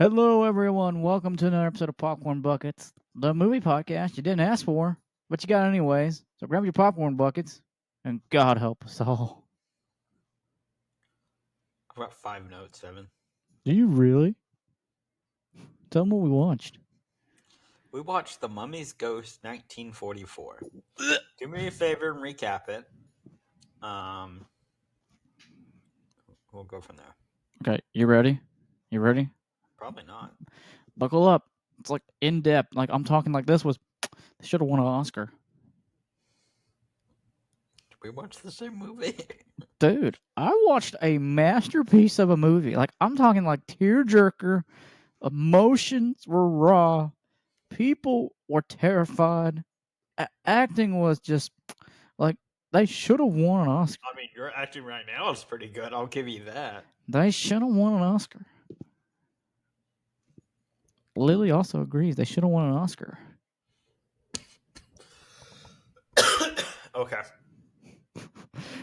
Hello, everyone. Welcome to another episode of Popcorn Buckets, the movie podcast you didn't ask for, but you got anyways. So grab your popcorn buckets, and God help us all. I've got 5 notes, Devin. Do you really? Tell them what we watched. We watched The Mummy's Ghost 1944. Do me a favor and recap it. We'll go from there. Okay, you ready? You ready? Probably not. Buckle up. It's like in depth. Like I'm talking like this was. They should have won an Oscar, Did we watch the same movie? dude. I watched a masterpiece of a movie. Like I'm talking like tearjerker. Emotions were raw. People were terrified. Acting was just like they should have won an Oscar. I mean, you're acting right now is pretty good. I'll give you that. They should have won an Oscar. Lily also agrees they should have won an Oscar. Okay.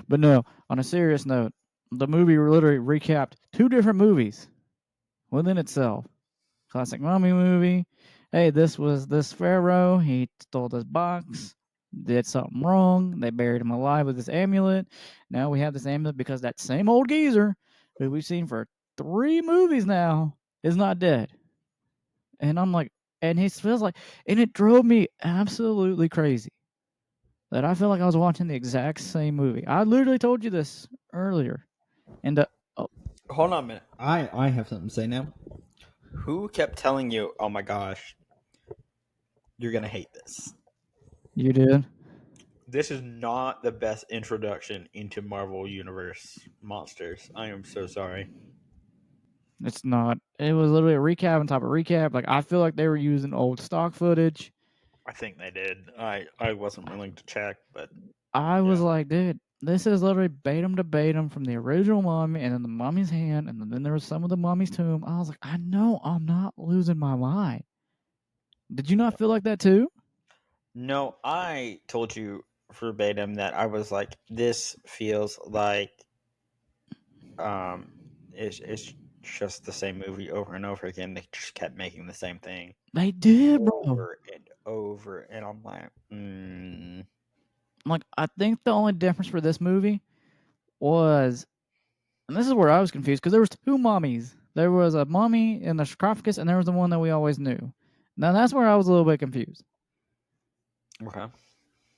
But no, on a serious note, the movie literally recapped two different movies within itself. Classic mummy movie. Hey, this was this pharaoh. He stole this box. Did something wrong. They buried him alive with this amulet. Now we have this amulet because that same old geezer who we've seen for 3 movies now is not dead. And I'm like, and he feels like, and it drove me absolutely crazy that I feel like I was watching the exact same movie. I literally told you this earlier. And Hold on a minute. I have something to say now. Who kept telling you, oh my gosh, you're going to hate this? you did. This is not the best introduction into Marvel Universe monsters. I am so sorry. It's not. It was literally a recap on top of recap. Like I feel like they were using old stock footage. I think they did. I wasn't willing to check, but I was yeah. like, dude, this is literally Batum to Batum from the original Mummy, and then the Mummy's hand, and then there was some of the Mummy's tomb. I was like, I know I'm not losing my mind. Did you not feel like that too? No, I told you verbatim that I was like, this feels like it's just the same movie over and over again. They just kept making the same thing They did, bro. over and over, and I'm like, Like I think the only difference for this movie was, and this is where I was confused because there was two mummies. There was a mummy in the sarcophagus, and there was the one that we always knew. Now that's where I was a little bit confused. okay.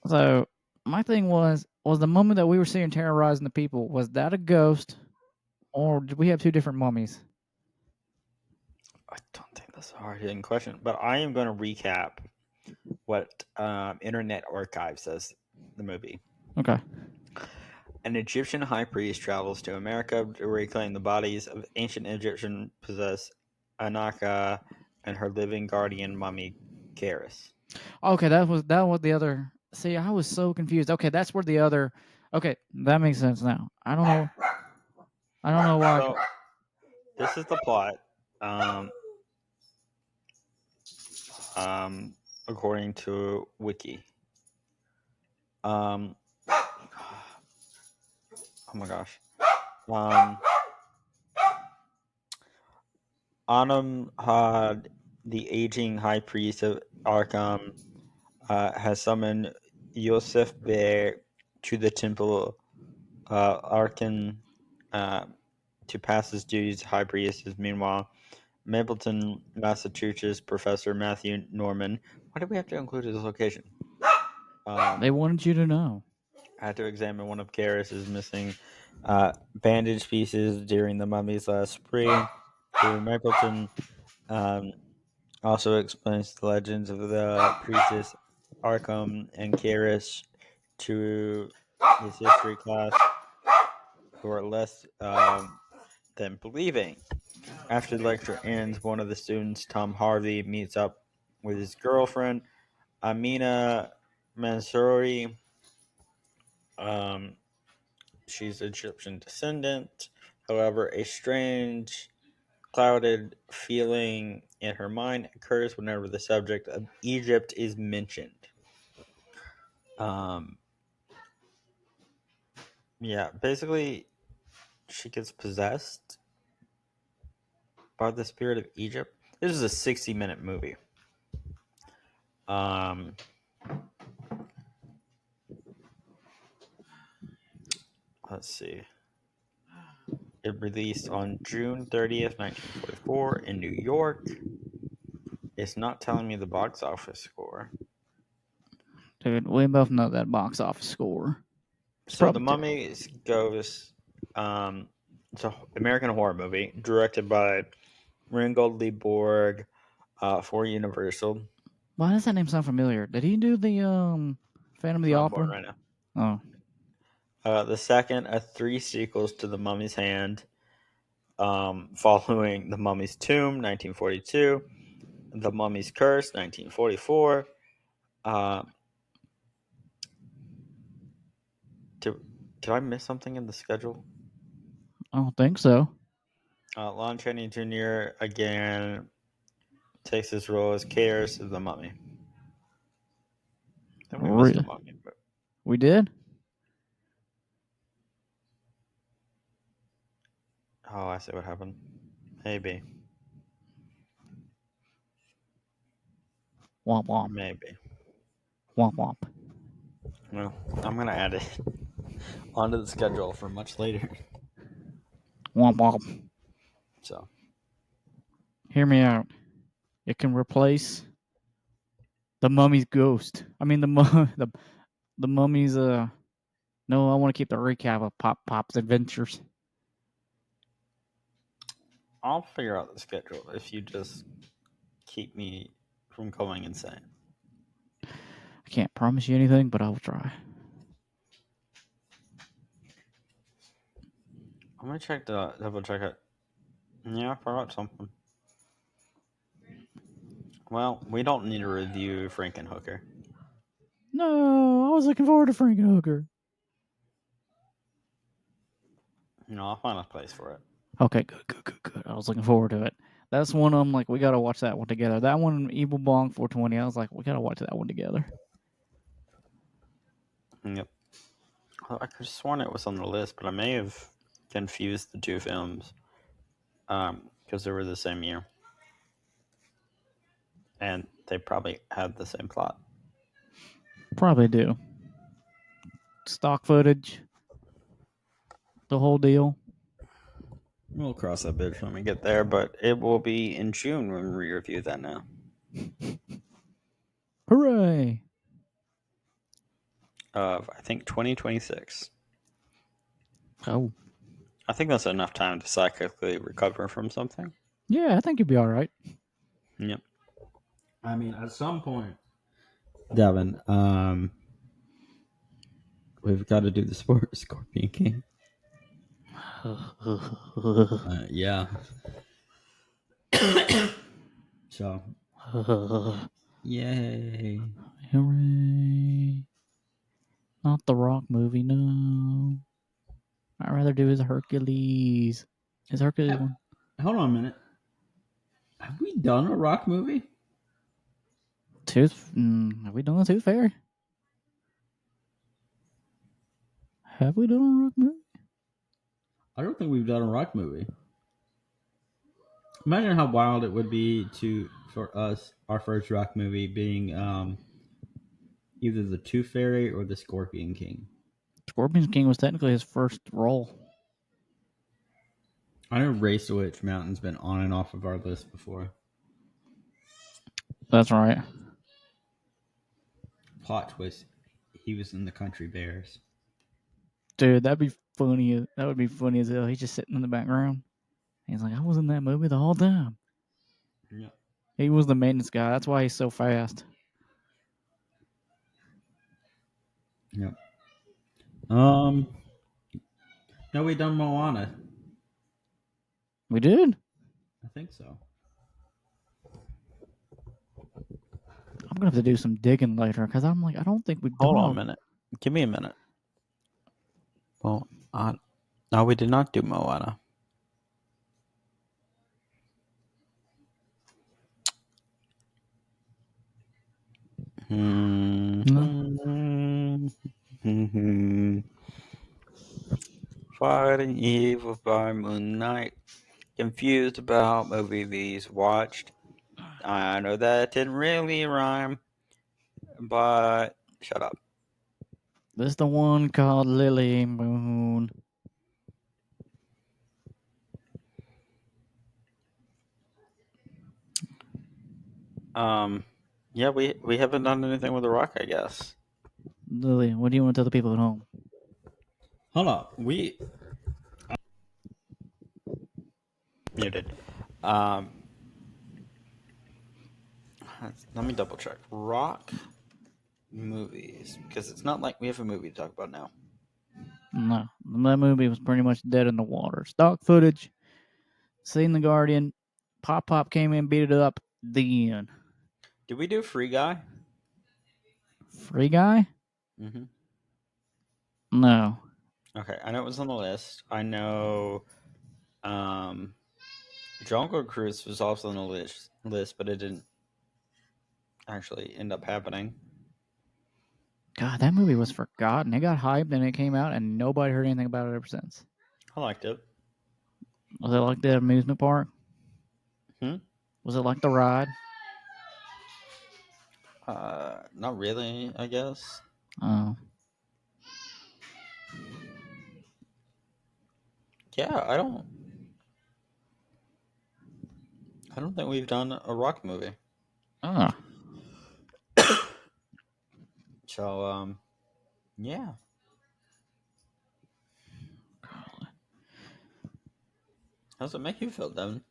So my thing was the mummy that we were seeing terrorizing the people, was that a ghost, or did we have two different mummies? I don't think that's a hard hitting question, but I am going to recap what Internet Archive says the movie. Okay. An Egyptian high priest travels to America to reclaim the bodies of ancient Egyptian possess Anaka and her living guardian mummy Karis. Okay, that was the other. See, I was so confused. Okay, that's where the other. Okay, that makes sense now. I don't know. I don't know why. So this is the plot. According to Wiki. Oh my gosh. Anam had the aging high priest of Arkham has summoned Yosef Bear to the temple Arkan to pass his duties high priest. Meanwhile, Mapleton, Massachusetts professor Matthew Norman. Why did we have to include his location? They wanted you to know. Had to examine one of Karis's missing bandage pieces during the mummy's last spring. Mapleton also explains the legends of the priestess Arkham and Karis to his history class, who are less than believing. After the lecture ends, one of the students, Tom Harvey, meets up with his girlfriend, Amina Mansouri. She's Egyptian descendant. However, a strange, clouded feeling in her mind occurs whenever the subject of Egypt is mentioned. Yeah, basically, she gets possessed by the Spirit of Egypt. This is a 60-minute movie. Let's see. It released on June 30th, 1944 in New York. It's not telling me the box office score. Dude, we both know that box office score. It's So The probably Mummy goes. It's an American horror movie directed by Ringgold Lee Borg for Universal. Why does that name sound familiar? Did he do the Phantom of It's the not born Opera? right now. Oh, The second of three sequels to The Mummy's Hand, following The Mummy's Tomb, 1942, The Mummy's Curse, 1944. Did I miss something in the schedule? I don't think so. Lon Chaney Jr. again takes his role as Cares of the Mummy. I think we missed the Mummy. But... We did? Oh, I see what happened. Maybe. Womp womp. Maybe. Womp womp. Well, I'm going to add it onto the schedule for much later. Womp womp. So, hear me out. It can replace the Mummy's ghost. I mean the Mummy's no, I want to keep the recap of Pop's adventures. I'll figure out the schedule if you just keep me from going insane. I can't promise you anything, but I will try. I'm going to double check it. Yeah, I forgot something. Well, we don't need to review Frankenhooker. No, I was looking forward to Frankenhooker. No, I'll find a place for it. Okay, good. I was looking forward to it. That's one I'm like, we gotta watch that one together. That one, Evil Bong 420, I was like, we gotta watch that one together. Yep. I could have sworn it was on the list, but I may have confused the two films because they were the same year. And they probably had the same plot. Probably do. Stock footage, the whole deal. We'll cross that bridge when we get there, but it will be in June when we review that now. Hooray! Of, I think, 2026. Oh. I think that's enough time to psychically recover from something. Yeah, I think you'd be all right. Yep. I mean, at some point, Devin, we've got to do the Scorpion King. Yeah. So, yay. Hooray. Not the Rock movie, no. I'd rather do his Hercules. His Hercules one. Hold on a minute. Have we done a Rock movie? Have we done the Tooth Fairy? Have we done a Rock movie? I don't think we've done a Rock movie. Imagine how wild it would be for us, our first Rock movie being either the Tooth Fairy or the Scorpion King. Scorpion King was technically his first role. I know Race to Witch Mountain's been on and off of our list before. That's right. Plot twist: he was in the Country Bears. Dude, that'd be funny. That would be funny as hell. He's just sitting in the background. He's like, I was in that movie the whole time. Yeah. He was the maintenance guy. That's why he's so fast. Yep. No, we done Moana. We did? I think so. I'm gonna have to do some digging later because I'm like, I don't think we've Hold done on a minute. Give me a minute. Well, no, we did not do Moana. Fighting evil by moonlight. confused about movies watched. I know that didn't really rhyme, but shut up. This the one called Lily Moon. Yeah, we haven't done anything with The Rock, I guess. Lily, what do you want to tell the people at home? Hold on, we muted. Um, let me double check. Rock movies, because it's not like we have a movie to talk about now. No, that movie was pretty much dead in the water. Stock footage, seen the Guardian, Pop came in, beat it up. The end. Did we do Free Guy? Free Guy? Mm-hmm. No. Okay, I know it was on the list. I know um, Jungle Cruise was also on the list, but it didn't actually end up happening. God, that movie was forgotten. It got hyped and it came out, and nobody heard anything about it ever since. I liked it. Was it like the amusement park? Hmm? Was it like the ride? Not really, I guess. Oh. Yeah, I don't think we've done a rock movie. Ah. So, yeah. How does it make you feel, Devin?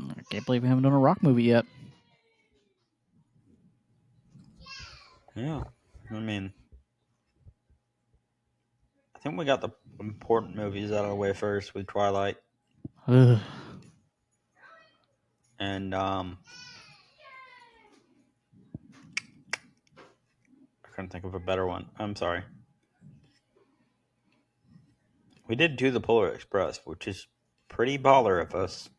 I can't believe we haven't done a rock movie yet. Yeah. I mean, I think we got the important movies out of the way first with Twilight. Ugh. And, I couldn't think of a better one. I'm sorry. We did do the Polar Express, which is pretty baller of us.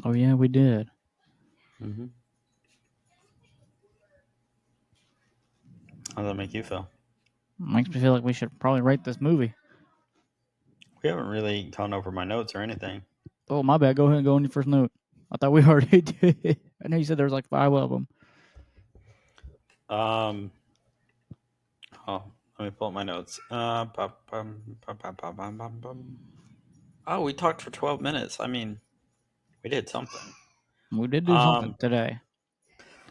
Oh, yeah, we did. Mm-hmm. How does that make you feel? Makes me feel like we should probably rate this movie. We haven't really gone over my notes or anything. Oh, my bad. Go ahead and go on your first note. I thought we already did. I know you said there was like 5 of them. Um, oh, let me pull up my notes. Oh, we talked for 12 minutes. I mean, we did something. We did do something Um, today.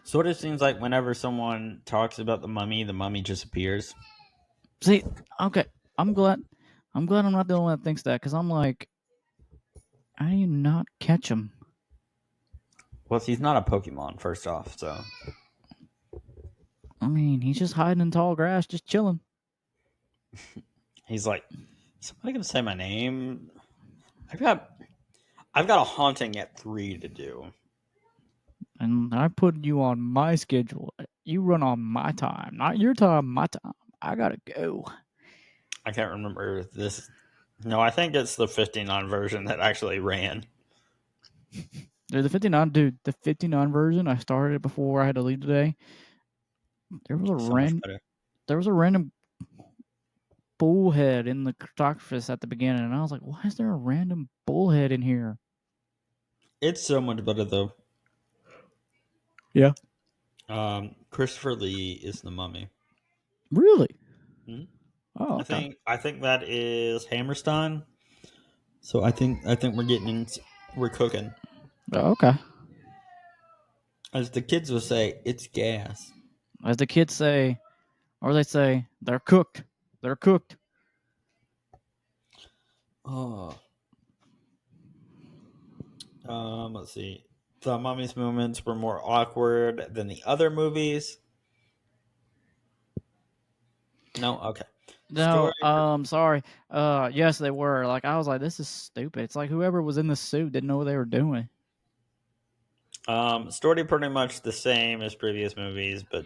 Sort of seems like whenever someone talks about the mummy just appears. See, okay, I'm glad. I'm glad I'm not the only one that thinks that, because I'm like, how do you not catch him? Well, he's not a Pokemon, first off, so. I mean, he's just hiding in tall grass, just chilling. He's like, somebody gonna say my name? I've got I've got a haunting at 3 to do. And I put you on my schedule. You run on my time, not your time, my time. I gotta go. I can't remember this. No, I think it's the 59 version that actually ran. Dude, the 59 version, I started it before I had to leave today. There was a So much random, better. there was a random bullhead in the sarcophagus at the beginning, and I was like, why is there a random bullhead in here? It's so much better though. Yeah. Christopher Lee is the mummy. Really? Hmm? Oh, okay. I think that is Hammerstein. So I think we're cooking. Oh, okay. As the kids will say, it's gas. As the kids say, or they say, they're cooked. They're cooked. Oh. Let's see. The mummy's movements were more awkward than the other movies. No, okay. No, Story. sorry. Yes, they were. Like, I was like, this is stupid. It's like whoever was in the suit didn't know what they were doing. Story pretty much the same as previous movies, but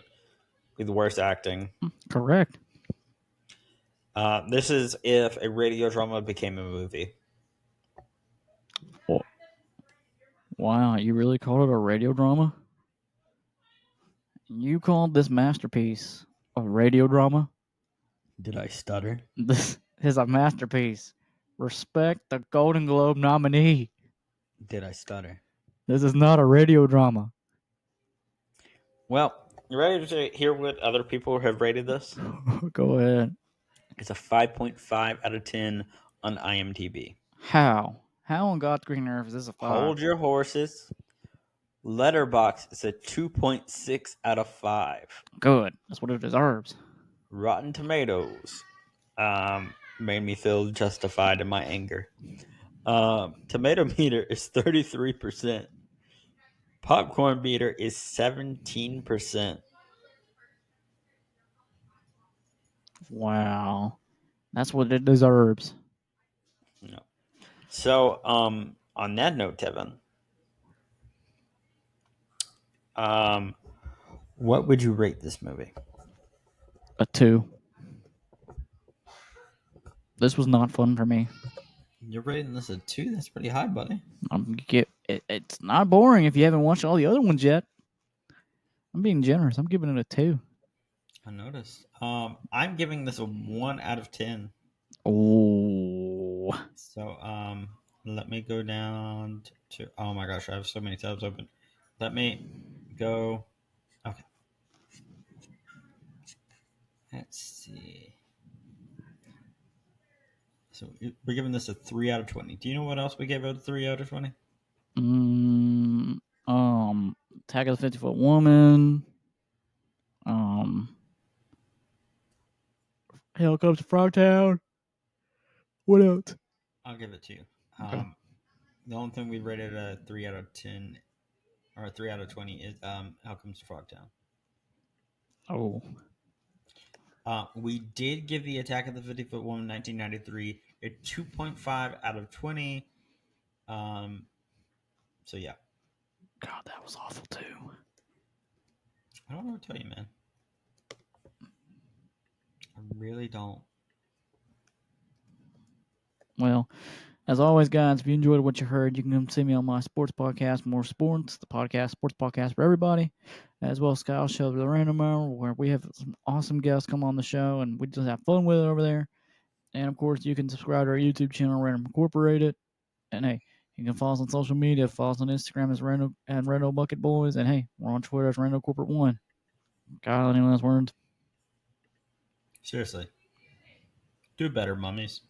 with worse acting. Correct. This is if a radio drama became a movie. Oh, wow, you really called it a radio drama? You called this masterpiece a radio drama? Did I stutter? This is a masterpiece. Respect the Golden Globe nominee. Did I stutter? This is not a radio drama. Well, you ready to hear what other people have rated this? Go ahead. It's a 5.5 out of 10 on IMDb. How? How on God's green earth is this a 5? Hold your horses. Letterbox is a 2.6 out of 5. Good. That's what it deserves. Rotten Tomatoes made me feel justified in my anger. Tomato meter is 33%. Popcorn meter is 17%. Wow. That's what it deserves. No. So, on that note, Devin, what would you rate this movie? A 2. This was not fun for me. You're rating this a 2? That's pretty high, buddy. It's not boring if you haven't watched all the other ones yet. I'm being generous. I'm giving it a 2. I noticed. I'm giving this a 1 out of 10. Oh. So, let me go down to. Oh my gosh, I have so many tabs open. Let me go. Okay. Let's see. So we're giving this a 3 out of 20. Do you know what else we gave out a 3 out of 20? Mm, Attack of the 50-Foot Woman. Hell Comes to Frogtown. What else? I'll give it to you. Okay. The only thing we rated a 3 out of 10 or a 3 out of 20 is How Comes to Frogtown. Oh. We did give the Attack of the 50-Foot Woman 1993 a 2.5 out of 20. So yeah. God, that was awful too. I don't know what to tell you, man. I really don't. Well, as always, guys, if you enjoyed what you heard, you can come see me on my sports podcast, More Sports, the podcast, sports podcast for everybody, as well as Kyle's show, The Random Hour, where we have some awesome guests come on the show and we just have fun with it over there. And of course, you can subscribe to our YouTube channel, Random Incorporated. And hey, you can follow us on social media. Follow us on Instagram as Random Bucket Boys. And hey, we're on Twitter as Random Corporate One. Kyle, any last words? Seriously. Do better, mummies.